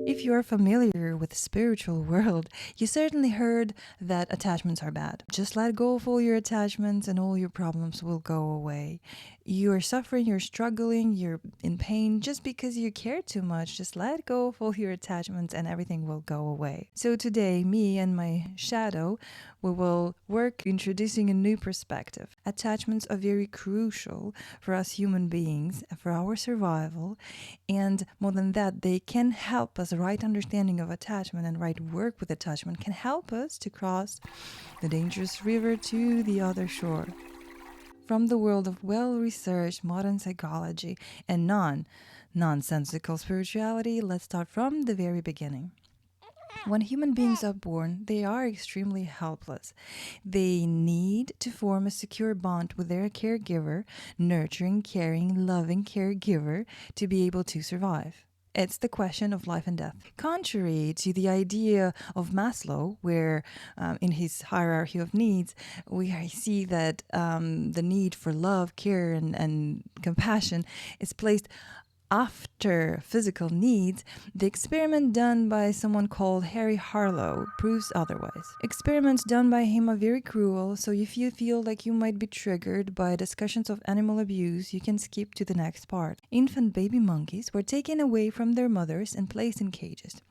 If you are familiar with the spiritual world, you certainly heard that attachments are bad. Just let go of all your attachments and all your problems will go away. You are suffering, you're struggling, you're in pain just because you care too much. Just let go of all your attachments and everything will go away. So today, me and my shadow, we will work introducing a new perspective. Attachments are very crucial for us human beings, for our survival, and more than that, they can help us. Right understanding of attachment and right work with attachment can help us to cross the dangerous river to the other shore. From the world of well-researched modern psychology and nonsensical spirituality, let's start from the very beginning. When human beings are born, they are extremely helpless. They need to form a secure bond with their caregiver, nurturing, caring, loving caregiver, to be able to survive. It's the question of life and death. Contrary to the idea of Maslow, where in his hierarchy of needs, we see that the need for love, care, and compassion is placed after physical needs, the experiment done by someone called Harlow proves otherwise. Experiments done by him are very cruel, so if you feel like you might be triggered by discussions of animal abuse, you can skip to the next part. Infant baby monkeys were taken away from their mothers and placed in cages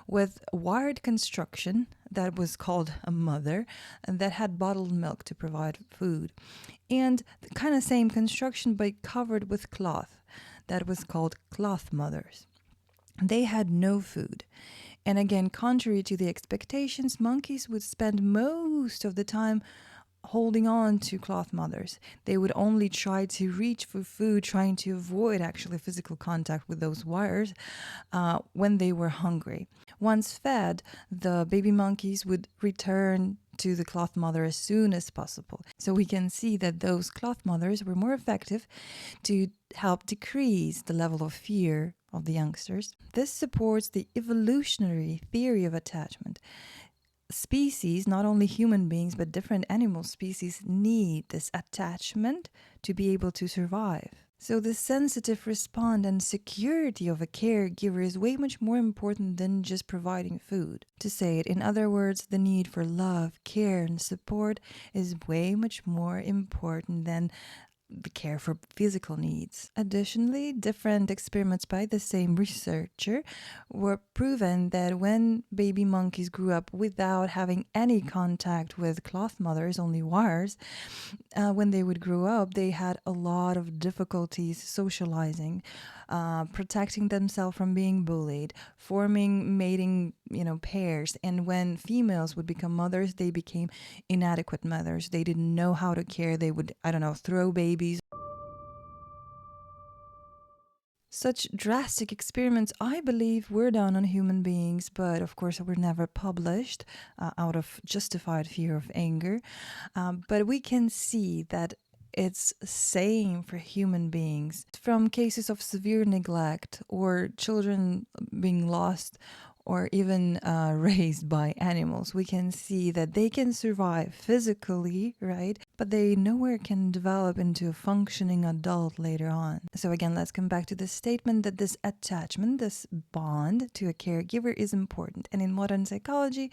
with wired construction that was called a mother and that had bottled milk to provide food, and the kind of same construction but covered with cloth that was called cloth mothers. They had no food. And again, contrary to the expectations, monkeys would spend most of the time holding on to cloth mothers. They would only try to reach for food, trying to avoid actually physical contact with those wires when they were hungry. Once fed, the baby monkeys would return to the cloth mother as soon as possible. So we can see that those cloth mothers were more effective to help decrease the level of fear of the youngsters. This supports the evolutionary theory of attachment. Species, not only human beings, but different animal species need this attachment to be able to survive. So the sensitive response and security of a caregiver is way much more important than just providing food. To say it in other words, the need for love, care, and support is way much more important than the care for physical needs. Additionally, different experiments by the same researcher were proven that when baby monkeys grew up without having any contact with cloth mothers, only wires, when they would grow up, they had a lot of difficulties socializing, protecting themselves from being bullied, forming mating, pairs. And when females would become mothers, they became inadequate mothers. They didn't know how to care. They would, throw babies. Such drastic experiments, I believe, were done on human beings, but of course were never published out of justified fear of anger. But we can see that it's same for human beings. From cases of severe neglect or children being lost or even raised by animals, we can see that they can survive physically, right? But they nowhere can develop into a functioning adult later on. So again, let's come back to the statement that this attachment, this bond to a caregiver is important. And in modern psychology,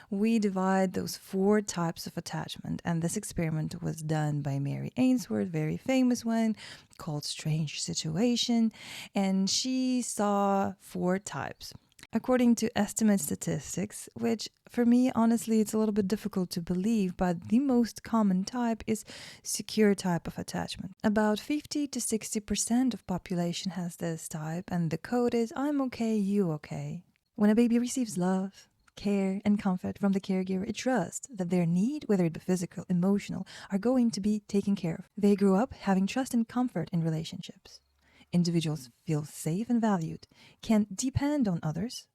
we divide those 4 types of attachment. And this experiment was done by Mary Ainsworth, very famous one, called Strange Situation. And she saw 4 types. According to estimate statistics, which for me, honestly, it's a little bit difficult to believe, but the most common type is secure type of attachment. About 50 to 60% of population has this type, and the code is, I'm okay, you okay. When a baby receives love, care, and comfort from the caregiver, it trusts that their need, whether it be physical, emotional, are going to be taken care of. They grew up having trust and comfort in relationships. Individuals feel safe and valued, can depend on others,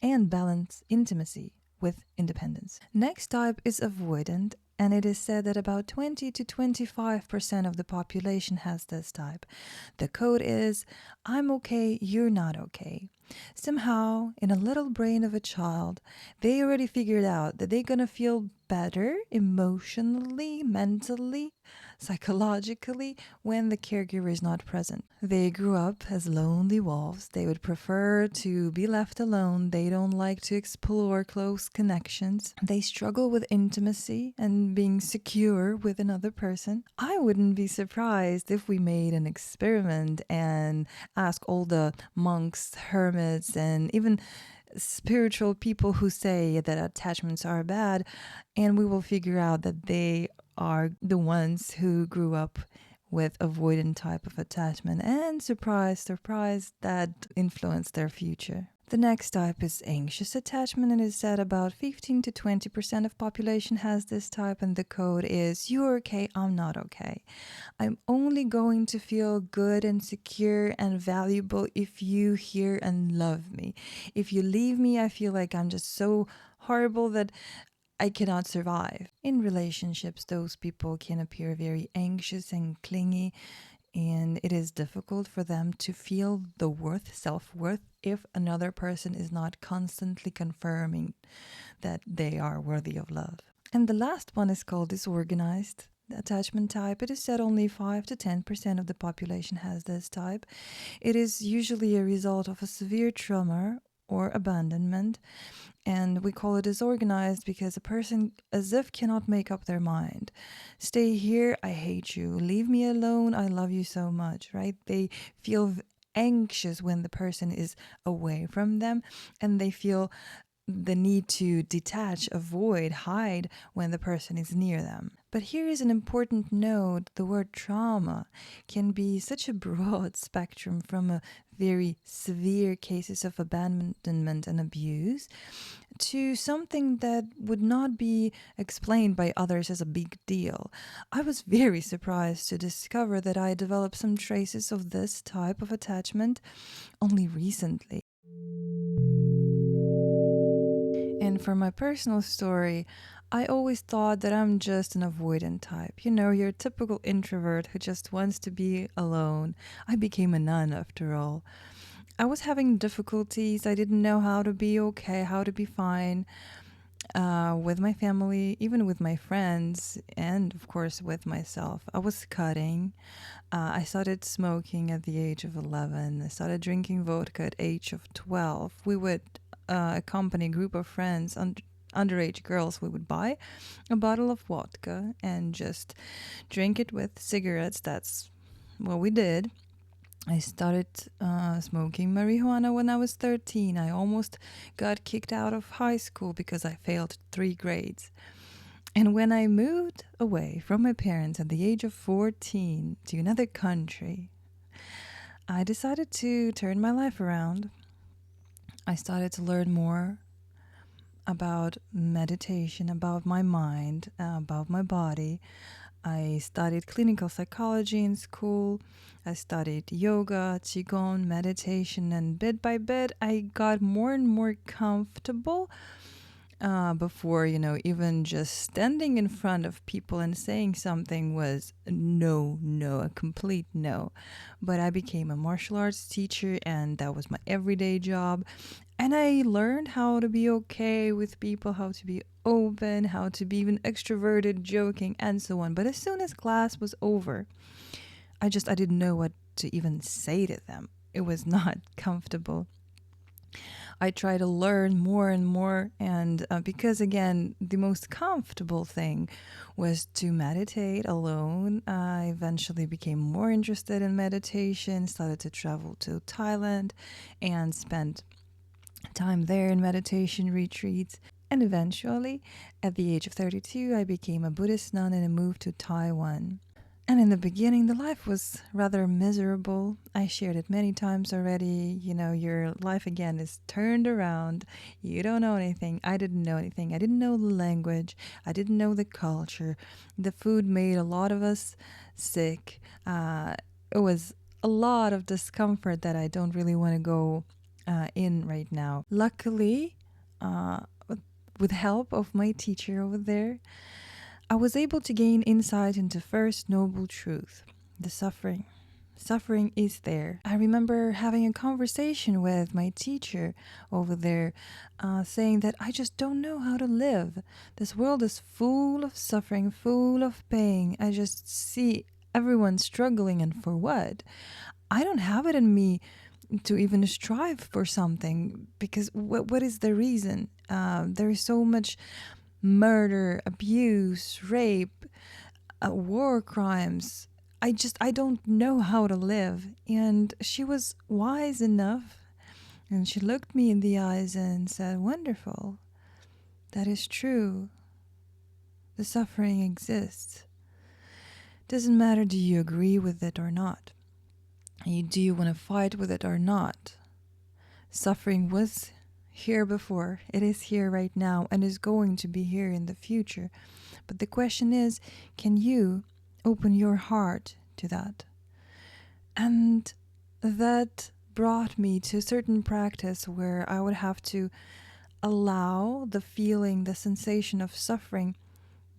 and balance intimacy with independence. Next type is avoidant, and it is said that about 20 to 25% of the population has this type. The code is, I'm okay, you're not okay. Somehow, in a little brain of a child, they already figured out that they're gonna feel better emotionally, mentally, psychologically when the caregiver is not present. They grew up as lonely wolves. They would prefer to be left alone. They don't like to explore close connections. They struggle with intimacy and being secure with another person. I wouldn't be surprised if we made an experiment and asked all the monks, hermits, and even spiritual people who say that attachments are bad, and we will figure out that they are the ones who grew up with avoidant type of attachment, and surprise, surprise, that influenced their future. The next type is anxious attachment, and it is said about 15 to 20% of population has this type, and the code is you're okay, I'm not okay. I'm only going to feel good and secure and valuable if you hear and love me. If you leave me, I feel like I'm just so horrible that I cannot survive. In relationships, those people can appear very anxious and clingy, and it is difficult for them to feel the worth, self-worth, if another person is not constantly confirming that they are worthy of love. And the last one is called disorganized attachment type. It is said only 5 to 10% of the population has this type. It is usually a result of a severe trauma or abandonment, and we call it disorganized because a person as if cannot make up their mind. Stay here, I hate you. Leave me alone, I love you so much, right? They feel anxious when the person is away from them, and they feel the need to detach, avoid, hide when the person is near them. But here is an important note. The word trauma can be such a broad spectrum, from a very severe cases of abandonment and abuse to something that would not be explained by others as a big deal. I was very surprised to discover that I developed some traces of this type of attachment only recently. And for my personal story, I always thought that I'm just an avoidant type. You know, your typical introvert who just wants to be alone. I became a nun after all. I was having difficulties. I didn't know how to be okay, how to be fine with my family, even with my friends, and of course with myself. I was cutting. I started smoking at the age of 11. I started drinking vodka at age of 12. We would accompany a group of friends, underage girls. We would buy a bottle of vodka and just drink it with cigarettes. That's what we did. I started smoking marijuana when I was 13. I almost got kicked out of high school because I failed 3 grades. And when I moved away from my parents at the age of 14 to another country, I decided to turn my life around. I started to learn more about meditation, about my mind, about my body. I studied clinical psychology in school. I studied yoga, qigong, meditation, and bit by bit, I got more and more comfortable. Before, even just standing in front of people and saying something was no, a complete no. But I became a martial arts teacher, and that was my everyday job. And I learned how to be okay with people, how to be open, how to be even extroverted, joking, and so on. But as soon as class was over, I didn't know what to even say to them. It was not comfortable. I try to learn more and more, and because again, the most comfortable thing was to meditate alone. I eventually became more interested in meditation, started to travel to Thailand and spent time there in meditation retreats. And eventually, at the age of 32, I became a Buddhist nun and I moved to Taiwan. And in the beginning, the life was rather miserable. I shared it many times already. Your life again is turned around. You don't know anything. I didn't know anything. I didn't know the language. I didn't know the culture. The food made a lot of us sick. It was a lot of discomfort that I don't really want to go in right now. Luckily, with help of my teacher over there, I was able to gain insight into first noble truth, the suffering. Suffering is there. I remember having a conversation with my teacher over there, saying that I just don't know how to live. This world is full of suffering, full of pain. I just see everyone struggling, and for what? I don't have it in me to even strive for something, because what is the reason? There is so much murder, abuse, rape, war crimes. I don't know how to live. And she was wise enough, and she looked me in the eyes and said, "Wonderful. That is true. The suffering exists. Doesn't matter, do you agree with it or not? Do you want to fight with it or not? Suffering was here before, it is here right now, and is going to be here in the future. But the question is, can you open your heart to that?" And that brought me to a certain practice where I would have to allow the feeling, the sensation of suffering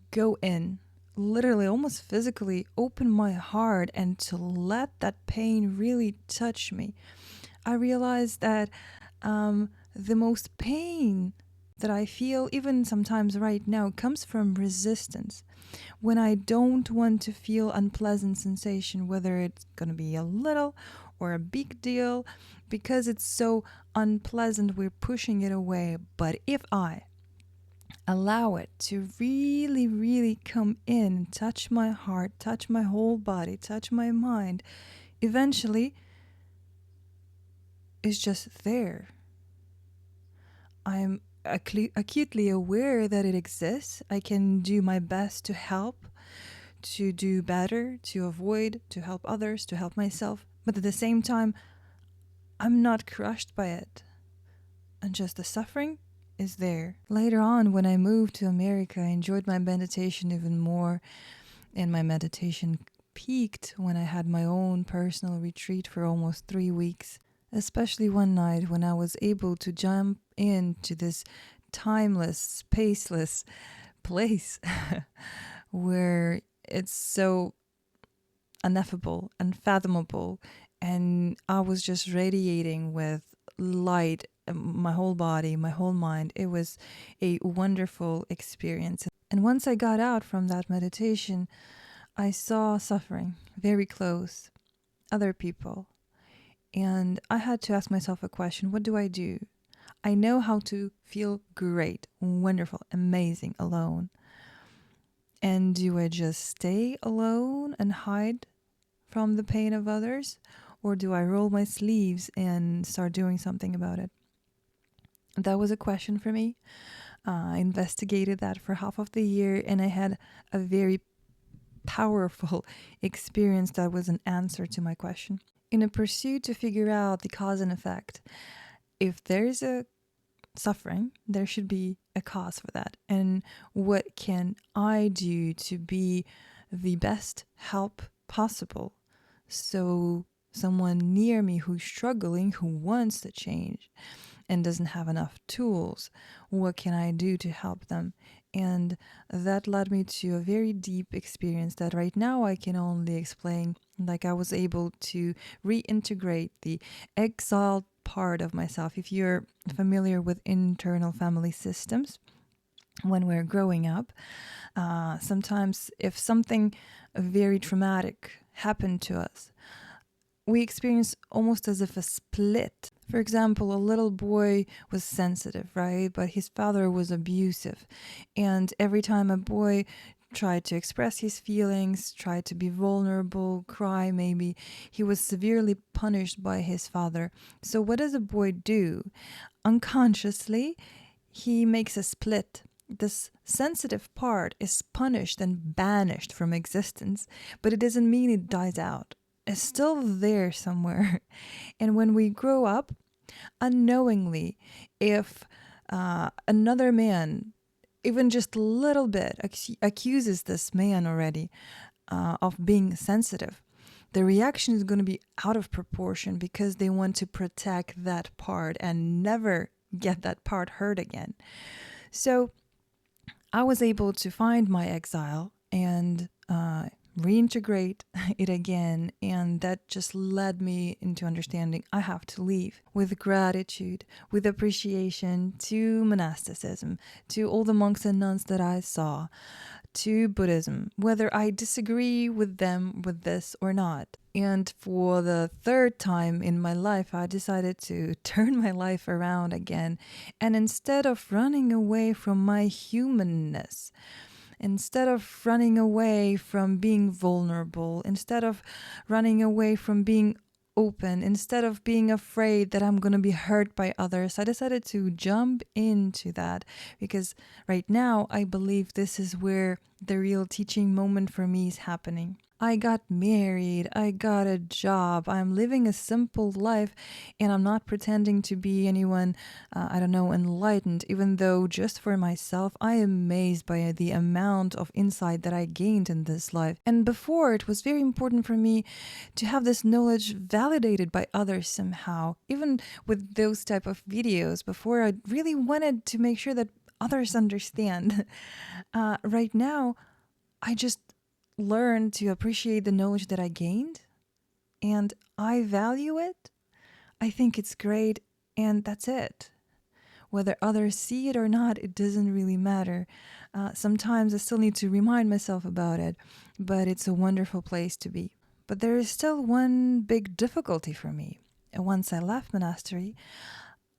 go in, literally almost physically open my heart, and to let that pain really touch me. I realized that the most pain that I feel, even sometimes right now, comes from resistance. When I don't want to feel unpleasant sensation, whether it's going to be a little or a big deal, because it's so unpleasant, we're pushing it away. But if I allow it to really, really come in, touch my heart, touch my whole body, touch my mind, eventually it's just there. I'm acutely aware that it exists. I can do my best to help, to do better, to avoid, to help others, to help myself. But at the same time, I'm not crushed by it. And just the suffering is there. Later on, when I moved to America, I enjoyed my meditation even more. And my meditation peaked when I had my own personal retreat for almost 3 weeks. Especially one night when I was able to jump into this timeless, spaceless place where it's so ineffable, unfathomable, and I was just radiating with light, my whole body, my whole mind. It was a wonderful experience. And once I got out from that meditation, I saw suffering very close, other people. And I had to ask myself a question: what do? I know how to feel great, wonderful, amazing alone. And do I just stay alone and hide from the pain of others? Or do I roll my sleeves and start doing something about it? That was a question for me. I investigated that for half of the year, and I had a very powerful experience that was an answer to my question. In a pursuit to figure out the cause and effect, if there's a suffering, there should be a cause for that. And what can I do to be the best help possible? So someone near me who's struggling, who wants to change and doesn't have enough tools, what can I do to help them? And that led me to a very deep experience that right now I can only explain. Like, I was able to reintegrate the exiled part of myself. If you're familiar with internal family systems, when we're growing up, sometimes if something very traumatic happened to us, we experience almost as if a split. For example, a little boy was sensitive, right? But his father was abusive. And every time a boy tried to express his feelings, tried to be vulnerable, cry maybe, he was severely punished by his father. So what does a boy do? Unconsciously, he makes a split. This sensitive part is punished and banished from existence, but it doesn't mean it dies out. It's still there somewhere. And when we grow up, unknowingly, if another man, even just a little bit, accuses this man already of being sensitive, the reaction is going to be out of proportion, because they want to protect that part and never get that part hurt again. So I was able to find my exile and reintegrate it again. And that just led me into understanding I have to leave with gratitude, with appreciation to monasticism, to all the monks and nuns that I saw, to Buddhism, whether I disagree with them with this or not. And for the third time in my life, I decided to turn my life around again. And instead of running away from my humanness, instead of running away from being vulnerable, instead of running away from being open, instead of being afraid that I'm going to be hurt by others, I decided to jump into that, because right now I believe this is where the real teaching moment for me is happening. I got married, I got a job, I'm living a simple life, and I'm not pretending to be anyone, enlightened, even though just for myself, I am amazed by the amount of insight that I gained in this life. And before, it was very important for me to have this knowledge validated by others somehow, even with those type of videos. Before, I really wanted to make sure that others understand. Right now, I just learn to appreciate the knowledge that I gained, and I value it. I think it's great, and that's it. Whether others see it or not, it doesn't really matter. Sometimes I still need to remind myself about it, but it's a wonderful place to be. But there is still one big difficulty for me. Once I left monastery,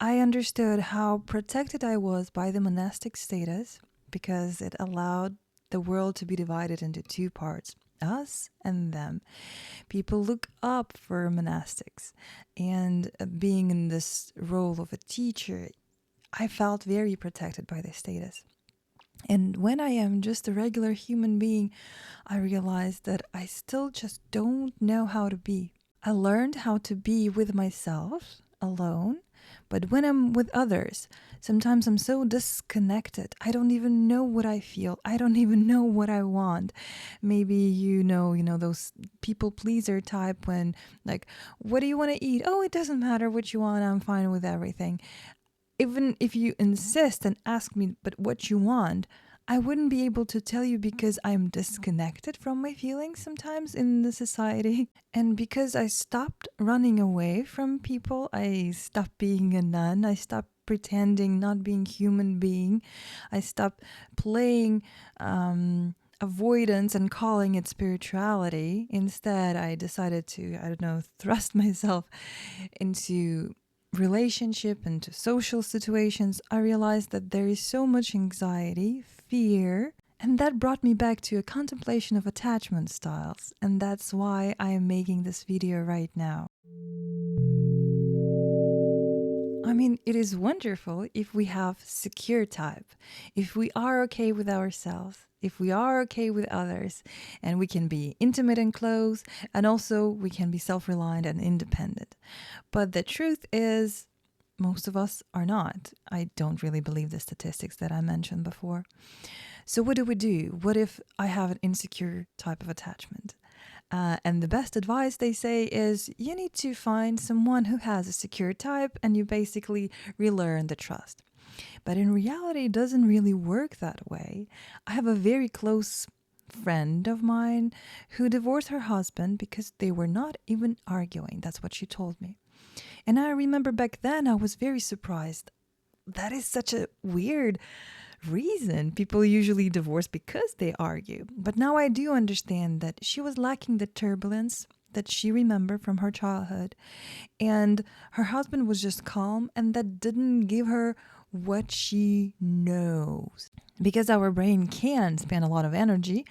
I understood how protected I was by the monastic status, because it allowed the world to be divided into two parts, us and them. People look up for monastics, and being in this role of a teacher, I felt very protected by this status. And when I am just a regular human being, I realized that I still just don't know how to be. I learned how to be with myself alone, but when I'm with others, sometimes I'm so disconnected. I don't even know what I feel. I don't even know what I want. Maybe you know those people pleaser type, when like, what do you want to eat? Oh, it doesn't matter what you want. I'm fine with everything. Even if you insist and ask me, but what you want, I wouldn't be able to tell you, because I'm disconnected from my feelings sometimes in the society. And because I stopped running away from people, I stopped being a nun, I stopped pretending not being human being, I stopped playing avoidance and calling it spirituality. Instead, I decided to, thrust myself into relationship and to social situations. I realized that there is so much anxiety, fear, and that brought me back to a contemplation of attachment styles. And that's why I am making this video right now. I mean, it is wonderful if we have secure type, if we are okay with ourselves, if we are okay with others, and we can be intimate and close, and also we can be self-reliant and independent. But the truth is, most of us are not. I don't really believe the statistics that I mentioned before. So what do we do? What if I have an insecure type of attachment? And the best advice, they say, is you need to find someone who has a secure type, and you basically relearn the trust. But in reality, it doesn't really work that way. I have a very close friend of mine who divorced her husband because they were not even arguing. That's what she told me. And I remember back then I was very surprised. That is such a weird reason. People usually divorce because they argue. But now I do understand that she was lacking the turbulence that she remembered from her childhood. And her husband was just calm, and that didn't give her what she knows. Because our brain can spend a lot of energy,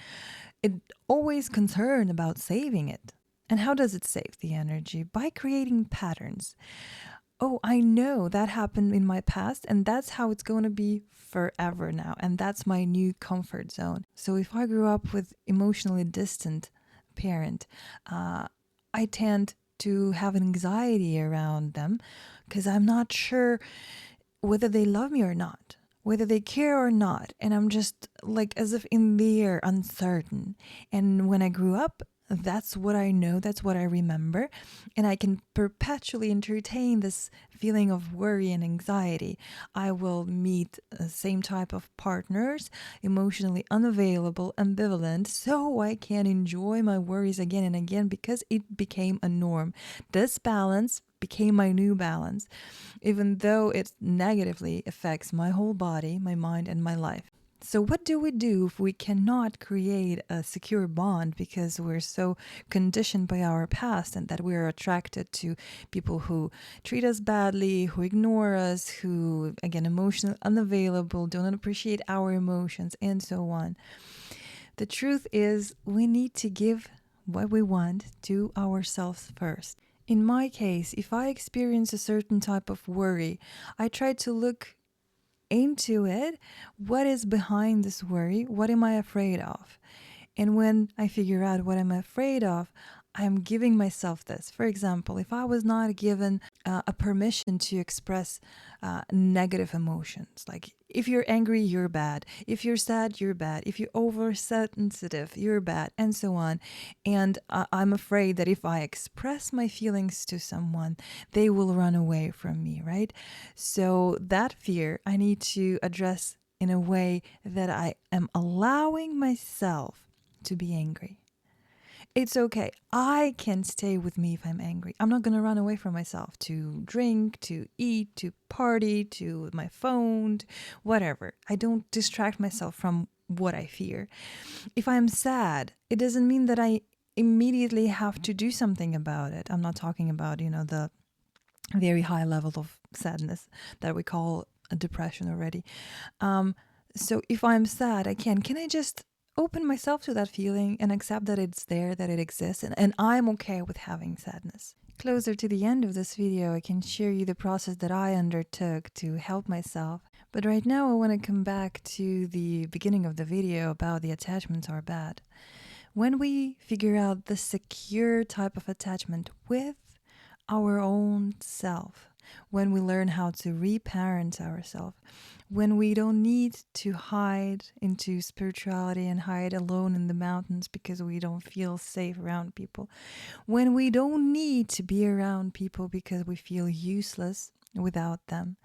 it's always concerned about saving it. And how does it save the energy? By creating patterns. Oh, I know that happened in my past, and that's how it's going to be forever now. And that's my new comfort zone. So if I grew up with emotionally distant parent, I tend to have anxiety around them because I'm not sure whether they love me or not, whether they care or not. And I'm just like as if in the air, uncertain. And when I grew up, That's what I know, that's what I remember, and I can perpetually entertain this feeling of worry and anxiety. I will meet the same type of partners, emotionally unavailable, ambivalent, so I can enjoy my worries again and again because it became a norm. This balance became my new balance, even though it negatively affects my whole body, my mind, and my life. So, what do we do if we cannot create a secure bond because we're so conditioned by our past and that we're attracted to people who treat us badly, who ignore us, who, again, emotionally unavailable, don't appreciate our emotions, and so on? The truth is, we need to give what we want to ourselves first. In my case, if I experience a certain type of worry, I try to look into it. What is behind this worry? What am I afraid of? And when I figure out what I'm afraid of, I'm giving myself this. For example, if I was not given a permission to express negative emotions, like if you're angry, you're bad. If you're sad, you're bad. If you're oversensitive, you're bad, and so on. And I'm afraid that if I express my feelings to someone, they will run away from me, right? So that fear I need to address in a way that I am allowing myself to be angry. It's okay. I can stay with me if I'm angry. I'm not going to run away from myself to drink, to eat, to party, to my phone, whatever. I don't distract myself from what I fear. If I'm sad, it doesn't mean that I immediately have to do something about it. I'm not talking about, the very high level of sadness that we call a depression already. So if I'm sad, can I just open myself to that feeling and accept that it's there, that it exists, and I'm okay with having sadness. Closer to the end of this video, I can share you the process that I undertook to help myself. But right now, I want to come back to the beginning of the video about the attachments are bad. When we figure out the secure type of attachment with our own self, when we learn how to reparent ourselves, when we don't need to hide into spirituality and hide alone in the mountains because we don't feel safe around people, when we don't need to be around people because we feel useless without them,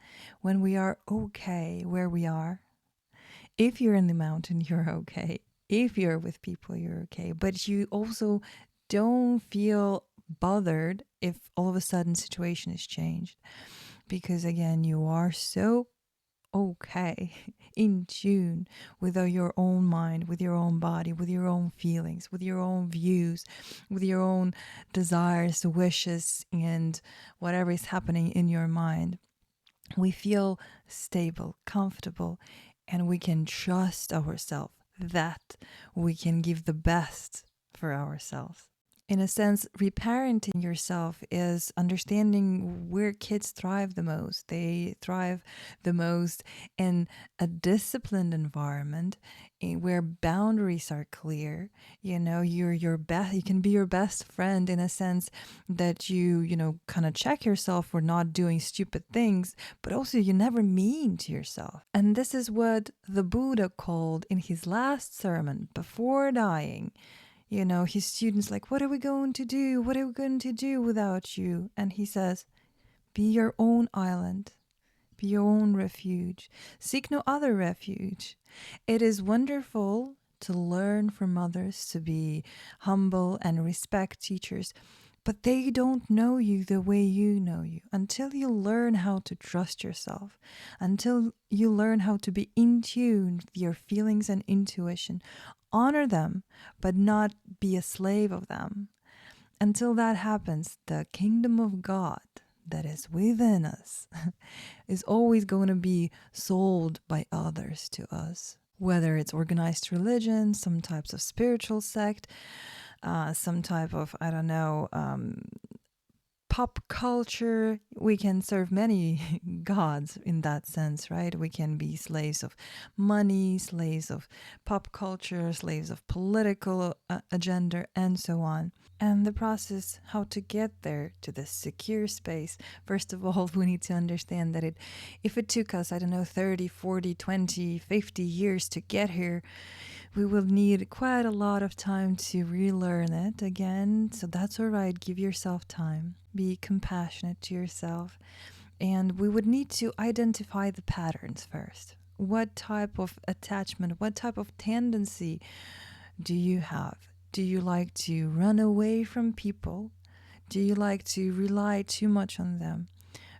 when we are okay where we are. If you're in the mountain, you're okay. If you're with people, you're okay. But you also don't feel bothered if all of a sudden situation is changed, because again, you are so okay, in tune with your own mind, with your own body, with your own feelings, with your own views, with your own desires, wishes, and whatever is happening in your mind. We feel stable, comfortable, and we can trust ourselves that we can give the best for ourselves. In a sense, reparenting yourself is understanding where kids thrive the most. They thrive the most in a disciplined environment where boundaries are clear. You're your best. You can be your best friend in a sense that you kind of check yourself for not doing stupid things, but also you never mean to yourself. And this is what the Buddha called in his last sermon before dying. His students like, what are we going to do? What are we going to do without you? And he says, be your own island. Be your own refuge. Seek no other refuge. It is wonderful to learn from others, to be humble and respect teachers, but they don't know you the way you know you. Until you learn how to trust yourself, until you learn how to be in tune with your feelings and intuition, honor them, but not be a slave of them. Until that happens, the kingdom of God that is within us is always going to be sold by others to us. Whether it's organized religion, some types of spiritual sect, some type of, pop culture. We can serve many gods in that sense, right? We can be slaves of money, slaves of pop culture, slaves of political agenda, and so on. And the process, how to get there to this secure space, first of all, we need to understand that if it took us, 30, 40, 20, 50 years to get here, We will need quite a lot of time to relearn it again. So that's all right. Give yourself time. Be compassionate to yourself. And we would need to identify the patterns first. What type of attachment, what type of tendency do you have? Do you like to run away from people? Do you like to rely too much on them?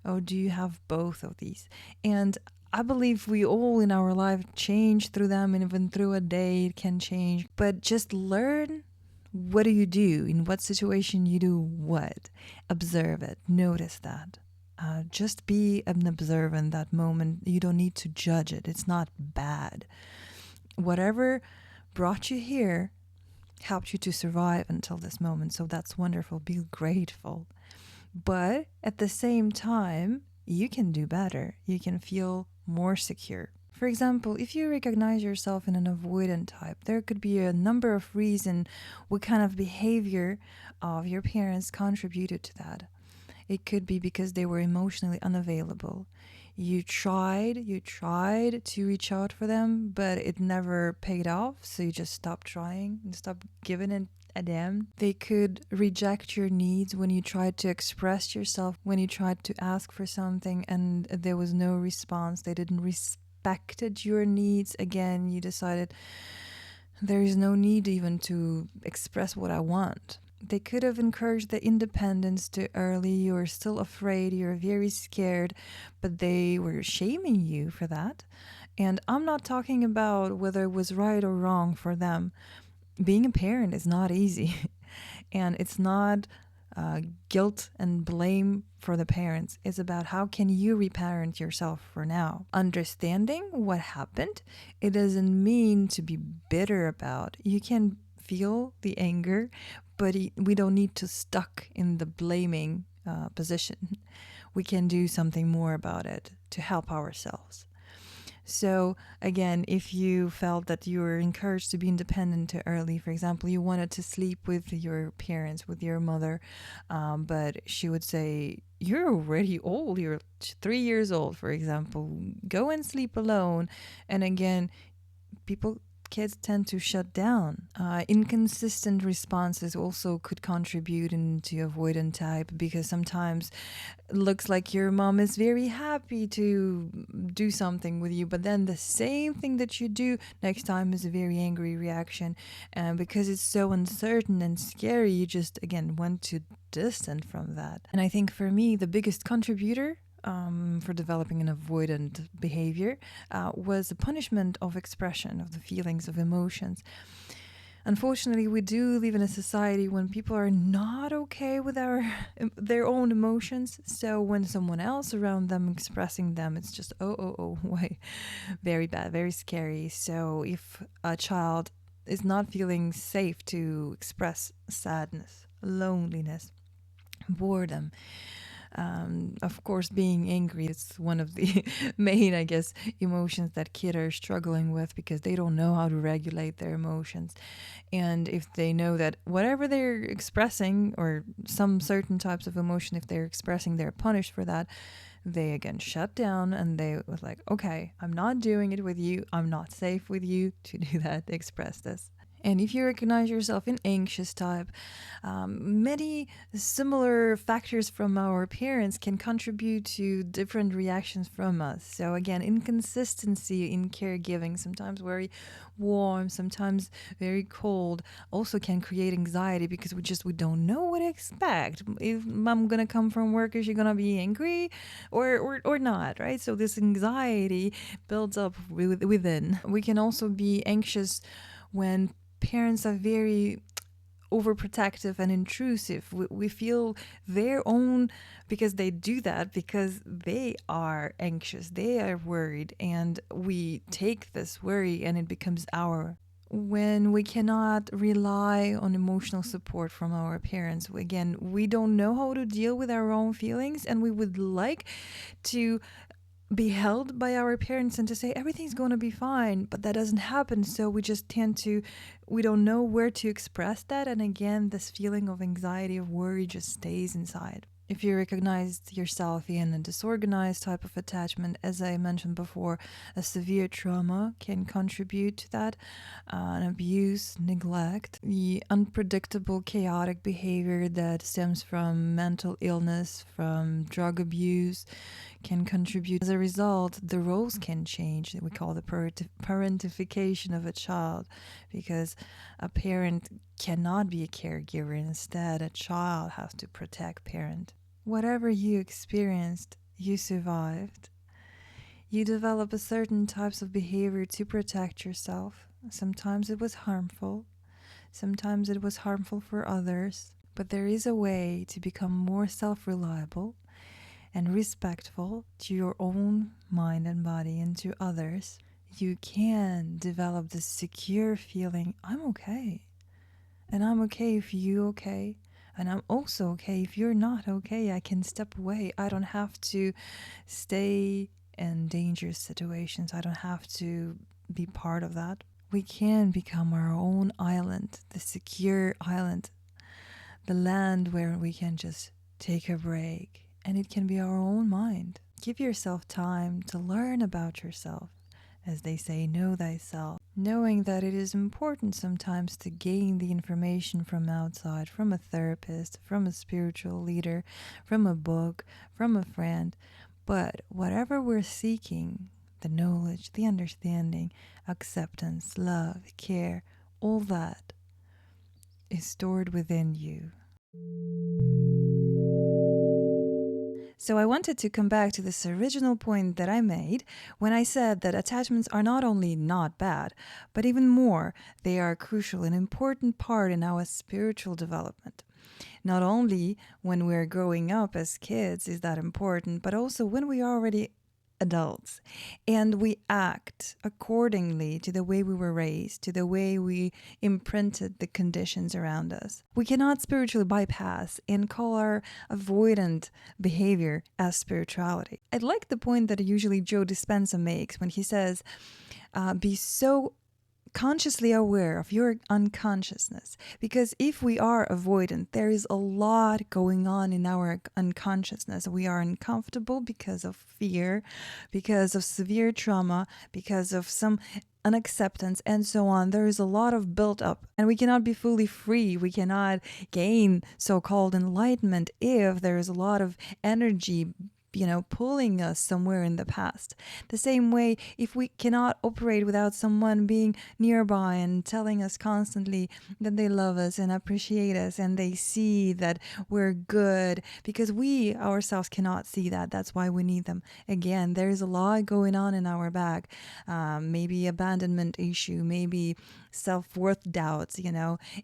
Or do you have both of these? And I believe we all in our life change through them, and even through a day it can change. But just learn, what do you do? In what situation you do what? Observe it. Notice that. Just be an observer in that moment. You don't need to judge it. It's not bad. Whatever brought you here helped you to survive until this moment. So that's wonderful. Be grateful. But at the same time, you can do better. You can feel more secure. For example, if you recognize yourself in an avoidant type, there could be a number of reasons what kind of behavior of your parents contributed to that. It could be because they were emotionally unavailable. You tried to reach out for them, but it never paid off, so you just stopped trying and stopped giving it a damn. They could reject your needs when you tried to express yourself, when you tried to ask for something and there was no response. They didn't respect your needs. Again, you decided there is no need even to express what I want. They could have encouraged the independence too early. You're still afraid, you're very scared, but they were shaming you for that. And I'm not talking about whether it was right or wrong for them. Being a parent is not easy. And it's not guilt and blame for the parents. It's about how can you reparent yourself for now. Understanding what happened, it doesn't mean to be bitter about. You can feel the anger, but we don't need to stuck in the blaming position. We can do something more about it to help ourselves. So again, if you felt that you were encouraged to be independent too early, for example, you wanted to sleep with your parents, with your mother, but she would say, you're already old, you're 3 years old, for example, go and sleep alone. And again, kids tend to shut down. Inconsistent responses also could contribute into avoidant type, because sometimes it looks like your mom is very happy to do something with you, but then the same thing that you do next time is a very angry reaction. And because it's so uncertain and scary, you just, again, want to distant from that. And I think for me, the biggest contributor for developing an avoidant behavior was the punishment of expression of the feelings of emotions. Unfortunately, we do live in a society when people are not okay with their own emotions. So when someone else around them expressing them, it's just, why? Very bad, very scary. So if a child is not feeling safe to express sadness, loneliness, boredom, of course, being angry is one of the main, I guess, emotions that kids are struggling with, because they don't know how to regulate their emotions. And if they know that whatever they're expressing, or some certain types of emotion, if they're expressing, they're punished for that, they again shut down, and they was like, okay, I'm not doing it with you. I'm not safe with you to do that, express this. And if you recognize yourself in anxious type, many similar factors from our parents can contribute to different reactions from us. So again, inconsistency in caregiving, sometimes very warm, sometimes very cold, also can create anxiety, because we don't know what to expect. If mom gonna come from work, is she gonna be angry or not, right? So this anxiety builds up within. We can also be anxious when parents are very overprotective and intrusive. We feel their own, because they do that because they are anxious, they are worried, and we take this worry and it becomes our. When we cannot rely on emotional support from our parents, again, we don't know how to deal with our own feelings, and we would like to be held by our parents and to say everything's going to be fine, but that doesn't happen. So we just we don't know where to express that, and again, this feeling of anxiety, of worry just stays inside. If you recognize yourself in a disorganized type of attachment, as I mentioned before, a severe trauma can contribute to that, an abuse, neglect, the unpredictable, chaotic behavior that stems from mental illness, from drug abuse, can contribute. As a result, the roles can change. We call the parentification of a child, because a parent cannot be a caregiver. Instead, a child has to protect parent. Whatever you experienced, you survived. You develop a certain types of behavior to protect yourself. Sometimes it was harmful. Sometimes it was harmful for others. But there is a way to become more self-reliable and respectful to your own mind and body and to others. You can develop this secure feeling, I'm okay. And I'm okay if you're okay. And I'm also okay if you're not okay. I can step away. I don't have to stay in dangerous situations. I don't have to be part of that. We can become our own island, the secure island, the land where we can just take a break. And it can be our own mind. Give yourself time to learn about yourself. As they say, know thyself. Knowing that it is important sometimes to gain the information from outside, from a therapist, from a spiritual leader, from a book, from a friend. But whatever we're seeking, the knowledge, the understanding, acceptance, love, care, all that is stored within you. So I wanted to come back to this original point that I made when I said that attachments are not only not bad, but even more, they are a crucial and important part in our spiritual development. Not only when we're growing up as kids is that important, but also when we are already adults and we act accordingly to the way we were raised, to the way we imprinted the conditions around us. We cannot spiritually bypass and call our avoidant behavior as spirituality. I like the point that usually Joe Dispenza makes when he says, be so consciously aware of your unconsciousness, because if we are avoidant, there is a lot going on in our unconsciousness. We are uncomfortable because of fear, because of severe trauma, because of some unacceptance, and so on. There is a lot of built up, and we cannot be fully free. We cannot gain so-called enlightenment if there is a lot of energy pulling us somewhere in the past. The same way, if we cannot operate without someone being nearby and telling us constantly that they love us and appreciate us and they see that we're good, because we ourselves cannot see that. That's why we need them. Again, there's a lot going on in our back. Maybe abandonment issue, maybe self-worth doubts,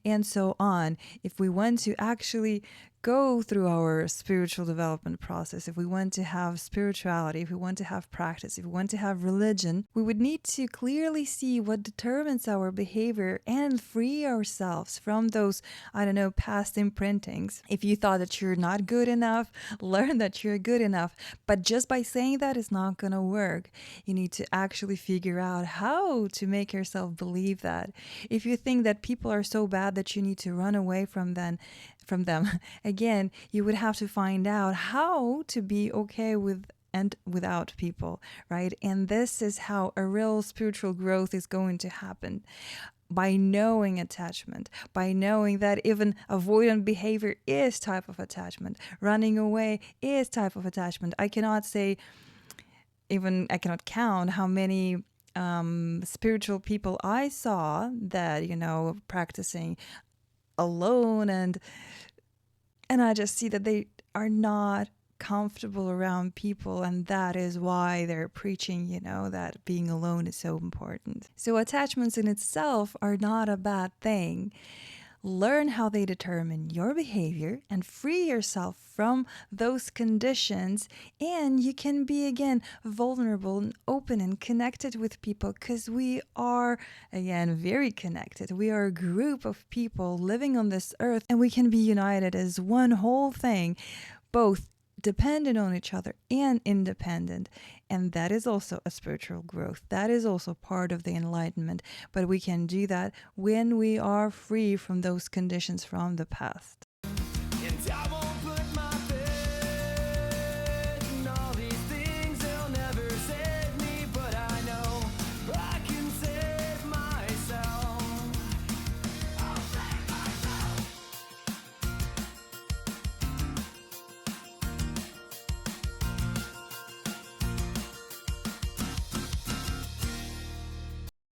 and so on. If we want to actually go through our spiritual development process, if we want to have spirituality, if we want to have practice, if we want to have religion, we would need to clearly see what determines our behavior and free ourselves from those, past imprintings. If you thought that you're not good enough, learn that you're good enough. But just by saying that is not going to work. You need to actually figure out how to make yourself believe that. If you think that people are so bad that you need to run away from them, again, you would have to find out how to be okay with and without people, right? And this is how a real spiritual growth is going to happen. By knowing attachment, by knowing that even avoidant behavior is type of attachment, running away is type of attachment. I cannot count how many spiritual people I saw that, practicing alone, and I just see that they are not comfortable around people, and that is why they're preaching, that being alone is so important. So attachments in itself are not a bad thing. Learn how they determine your behavior and free yourself from those conditions, and you can be again vulnerable and open and connected with people, because we are again very connected. We are a group of people living on this earth, and we can be united as one whole thing, both dependent on each other and independent. And that is also a spiritual growth. That is also part of the enlightenment. But we can do that when we are free from those conditions from the past.